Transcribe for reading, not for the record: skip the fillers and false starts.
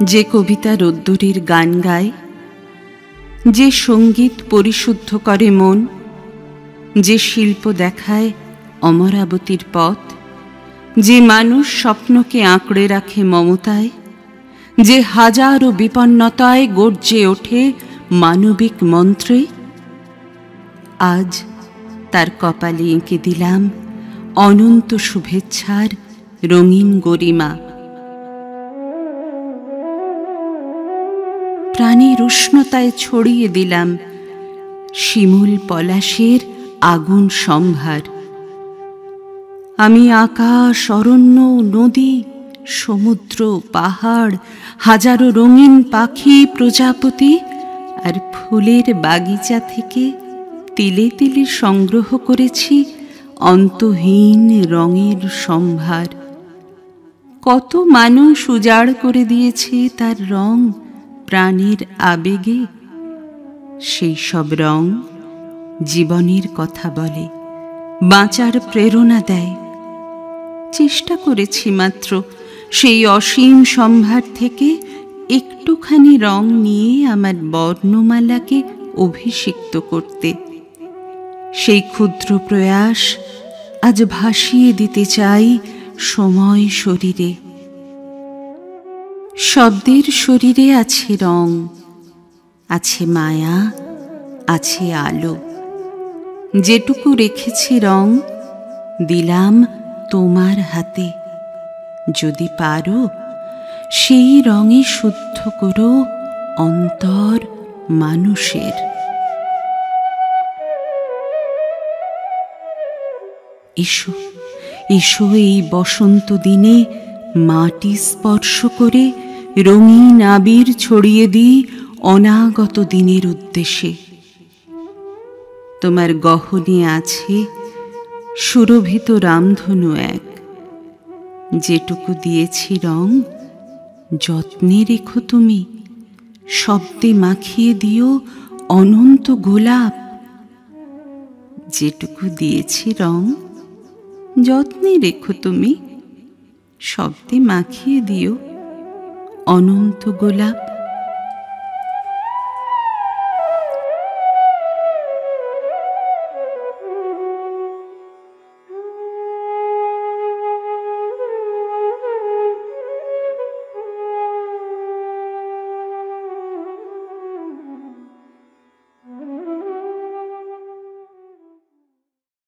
যে কবিতা রোদ্দুরের গান গায়, যে সঙ্গীত পরিশুদ্ধ করে মন, যে শিল্প দেখায় অমরাবতীর পথ, যে মানুষ স্বপ্নকে আঁকড়ে রাখে মমতায়, যে হাজারো বিপন্নতায় গর্জে ওঠে মানবিক মন্ত্রে, আজ তার কপালে এঁকে দিলাম অনন্ত শুভেচ্ছার রঙিন গরিমা। প্রাণের উষ্ণতায় ছড়িয়ে দিলাম শিমুল পলাশের আগুন সম্ভার। আমি আকাশ, অরণ্য, নদী, সমুদ্র, পাহাড়, হাজারো রঙিন পাখি, প্রজাপতি আর ফুলের বাগিচা থেকে তিলে তিলে সংগ্রহ করেছি অন্তহীন রঙের সম্ভার। কত মানুষ উজাড় করে দিয়েছে তার রং প্রাণের আবেগে। সেই সব রং জীবনের কথা বলে, বাঁচার প্রেরণা দেয়। চেষ্টা করেছি মাত্র সেই অসীম সম্ভার থেকে একটুখানি রং নিয়ে আমার বর্ণমালাকে অভিষিক্ত করতে। সেই ক্ষুদ্র প্রয়াস আজ ভাসিয়ে দিতে চাই সময় শরীরে। শব্দের শরীরে আছে রং, আছে মায়া, আছে আলো। যেটুকু রেখেছি রং দিলাম তোমার হাতে। যদি পারো সেই রঙে শুদ্ধ করো অন্তর মানুষের। এসো, এসো এই বসন্ত দিনে মাটি স্পর্শ করে রঙিন আবির ছড়িয়ে দিই অনাগত দিনের উদ্দেশ্যে। তোমার গহনে আছে সুরভিত রামধনু এক, যেটুকু দিয়েছি রং যত্নে রেখো তুমি। শব্দে মাখিয়ে দিও অনন্ত গোলাপ। যেটুকু দিয়েছি রং যত্নে রেখো তুমি। শব্দে মাখিয়ে দিও অনন্ত গোলাপ।